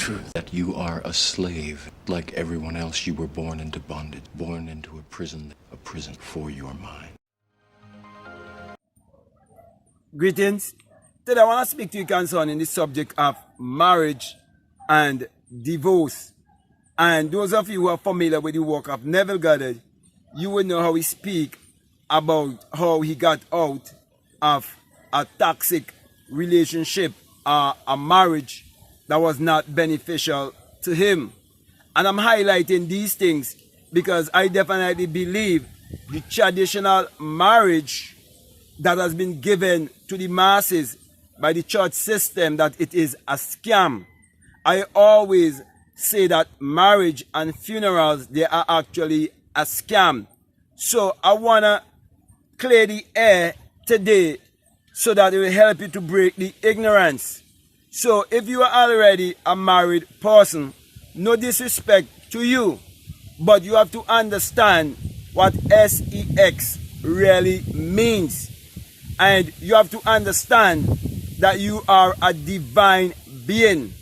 truth that you are a slave. Like everyone else, you were born into bondage, born into a prison for your mind. Greetings. Today I want to speak to you concerning the subject of marriage and divorce. And those of you who are familiar with the work of Neville Goddard, you will know how he speaks about how he got out of a toxic relationship, a marriage that was not beneficial to him. And I'm highlighting these things because I definitely believe the traditional marriage that has been given to the masses by the church system, that it is a scam. I always say that marriage and funerals, they are actually a scam. So I want to clear the air today so that it will help you to break the ignorance. So if you are already a married person, no disrespect to you, but you have to understand what sex really means. And you have to understand that you are a divine being.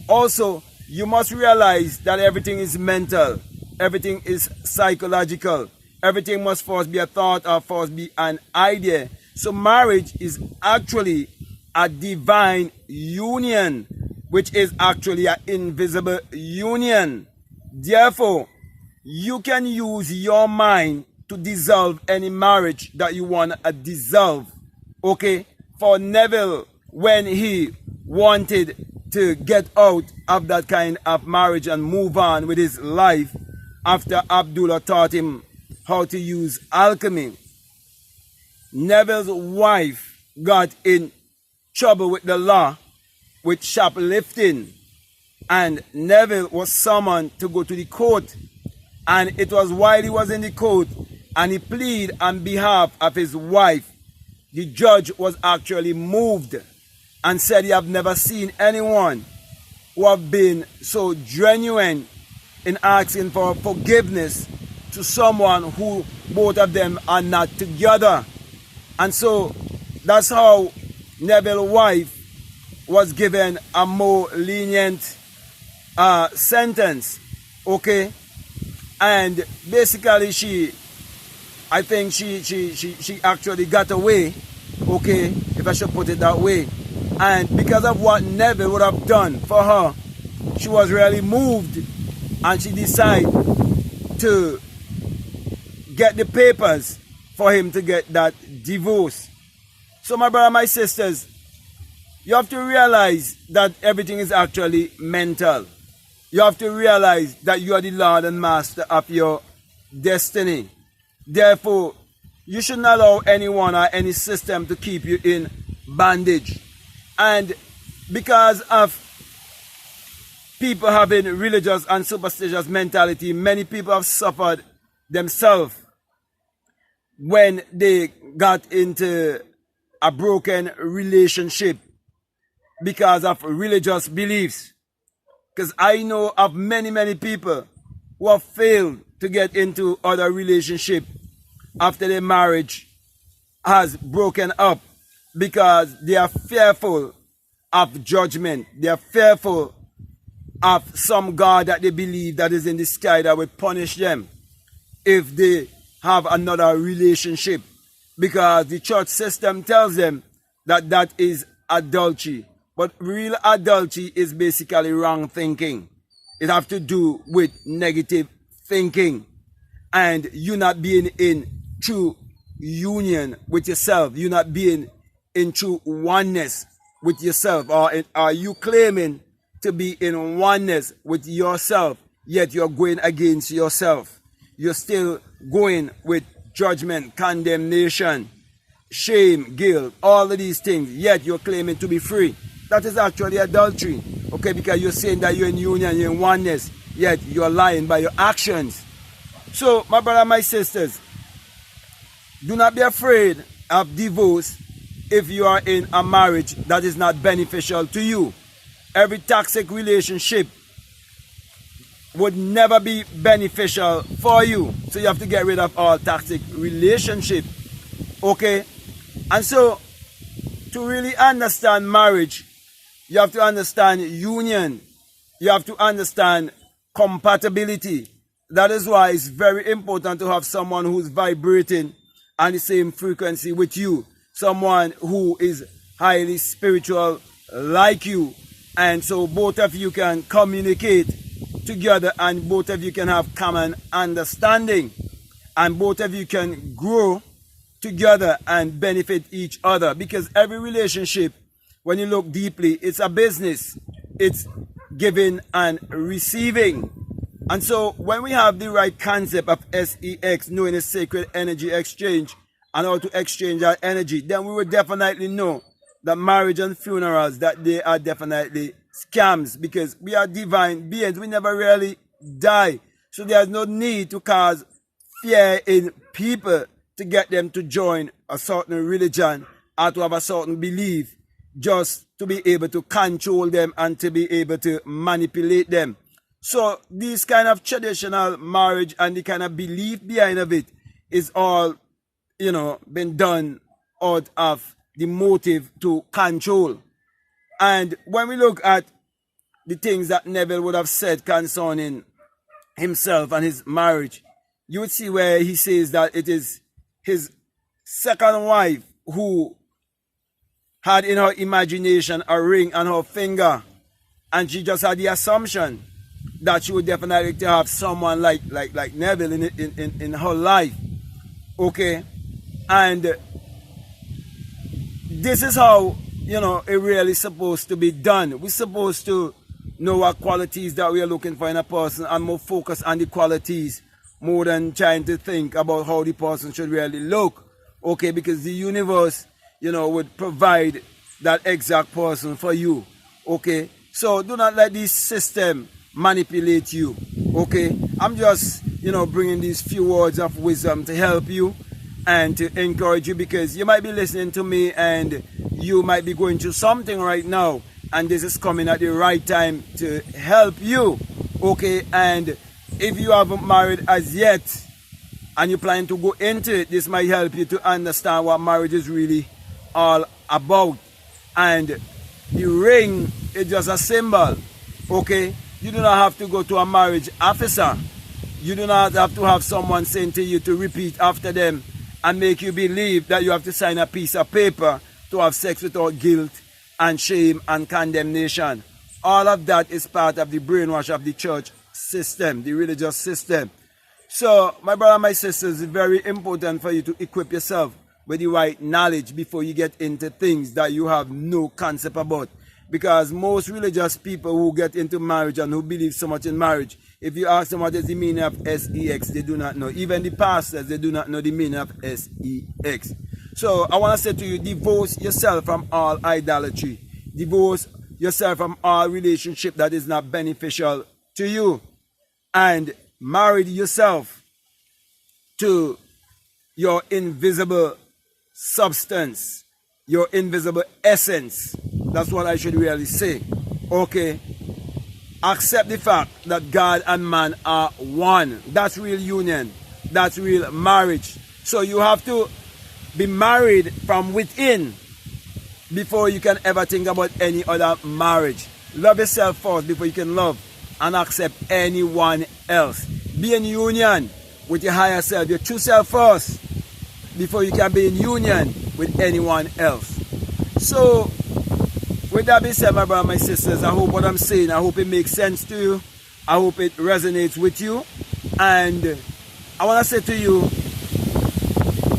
Also, you must realize that everything is mental, everything is psychological, everything must first be a thought or first be an idea. So marriage is actually a divine union, which is actually an invisible union. Therefore, you can use your mind to dissolve any marriage that you want to dissolve. Okay? For Neville, when he wanted to get out of that kind of marriage and move on with his life, after Abdullah taught him how to use alchemy, Neville's wife got in trouble with the law with shoplifting, and Neville was summoned to go to the court. And it was while he was in the court and he pleaded on behalf of his wife, the judge was actually moved and said he have never seen anyone who have been so genuine in asking for forgiveness to someone who both of them are not together. And so that's how Neville's wife was given a more lenient sentence. Okay? And basically I think she actually got away, okay, if I should put it that way. And because of what Neville would have done for her, she was really moved, and she decided to get the papers for him to get that divorce. So my brother, my sisters, you have to realize that everything is actually mental. You have to realize that you are the Lord and Master of your destiny. Therefore, you shouldn't allow anyone or any system to keep you in bondage. And because of people having religious and superstitious mentality, many people have suffered themselves when they got into a broken relationship because of religious beliefs. Because I know of many people who have failed to get into other relationship after their marriage has broken up because they are fearful of judgment. They are fearful of some God that they believe that is in the sky that will punish them if they have another relationship, because the church system tells them that that is adultery. But real adultery is basically wrong thinking. It has to do with negative thinking and you not being in true union with yourself. You not being in true oneness with yourself. Or are you claiming to be in oneness with yourself, yet you're going against yourself? You're still going with judgment, condemnation, shame, guilt, all of these things, yet you're claiming to be free. That is actually adultery. Okay, because you're saying that you're in union, you're in oneness, yet you're lying by your actions. So, my brother, my sisters, do not be afraid of divorce if you are in a marriage that is not beneficial to you. Every toxic relationship would never be beneficial for you. So you have to get rid of all toxic relationship. Okay? And so, to really understand marriage, you have to understand union. you have to understand compatibility. That is why it's very important to have someone who's vibrating on the same frequency with you. Someone who is highly spiritual like you. And so both of you can communicate together and both of you can have common understanding. And both of you can grow together and benefit each other. Because every relationship, when you look deeply, it's a business. It's giving and receiving. And so when we have the right concept of SEX, knowing the sacred energy exchange and how to exchange our energy, then we will definitely know that marriage and funerals, that they are definitely scams, because we are divine beings. We never really die. So there's no need to cause fear in people to get them to join a certain religion or to have a certain belief, just to be able to control them and to be able to manipulate them. So this kind of traditional marriage and the kind of belief behind of it is all, been done out of the motive to control. And when we look at the things that Neville would have said concerning himself and his marriage, you would see where he says that it is his second wife who had in her imagination a ring on her finger, and she just had the assumption that she would definitely have someone like Neville in her life. Okay? And this is how, it really supposed to be done. We're supposed to know what qualities that we are looking for in a person and more focus on the qualities more than trying to think about how the person should really look. Okay? Because the universe, would provide that exact person for you. Okay? So do not let this system manipulate you. Okay? I'm just, bringing these few words of wisdom to help you and to encourage you, because you might be listening to me and you might be going through something right now, and this is coming at the right time to help you. Okay? And if you haven't married as yet and you plan to go into it, this might help you to understand what marriage is really all about. And the ring is just a symbol. Okay? You do not have to go to a marriage officer. You do not have to have someone saying to you to repeat after them and make you believe that you have to sign a piece of paper to have sex without guilt and shame and condemnation. All of that is part of the brainwash of the church system, the religious system. So, my brother and my sisters, it's very important for you to equip yourself with the right knowledge before you get into things that you have no concept about. Because most religious people who get into marriage and who believe so much in marriage, if you ask them what is the meaning of SEX, they do not know. Even the pastors, they do not know the meaning of SEX. So I want to say to you, divorce yourself from all idolatry. Divorce yourself from all relationship that is not beneficial to you. And marry yourself to your invisible substance, your invisible essence. That's what I should really say. Okay? Accept the fact that God and man are one. That's real union. That's real marriage. So you have to be married from within before you can ever think about any other marriage. Love yourself first before you can love and accept anyone else. Be in union with your higher self, your true self first, before you can be in union with anyone else. So, with that being said, my brothers and my sisters, I hope what I'm saying, I hope it makes sense to you. I hope it resonates with you. And I want to say to you,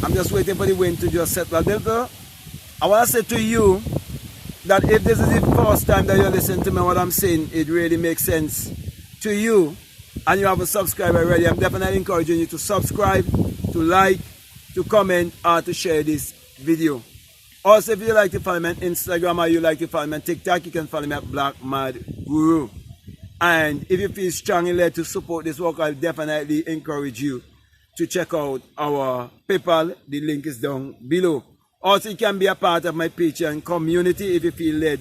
I'm just waiting for the wind to just settle a little. I want to say to you that if this is the first time that you're listening to me, what I'm saying, it really makes sense to you, and you haven't subscribed already, I'm definitely encouraging you to subscribe, to like, to comment, or to share this video. Also, if you like to follow me on Instagram or you like to follow me on TikTok, you can follow me at Black Mad Guru. And if you feel strongly led to support this work, I'll definitely encourage you to check out our PayPal. The link is down below. Also, you can be a part of my Patreon community if you feel led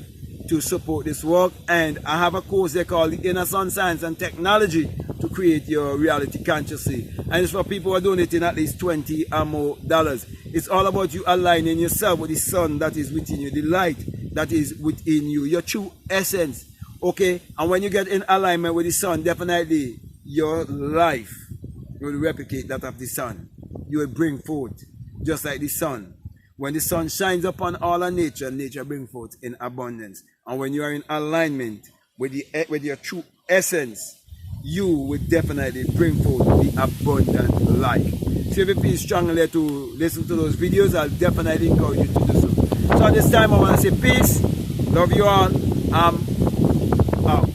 to support this work. And I have a course there called The Inner Sun Science and Technology to create your reality consciously. And it's for people who are donating at least $20 or more. It's all about you aligning yourself with the sun that is within you, the light that is within you, your true essence. Okay, and when you get in alignment with the sun, definitely your life will replicate that of the sun. You will bring forth just like the sun. When the sun shines upon all of nature, nature brings forth in abundance. And when you are in alignment with your true essence, you will definitely bring forth the abundant life. So if you feel strongly to listen to those videos, I'll definitely encourage you to do so. So at this time, I want to say peace. Love you all. I'm out.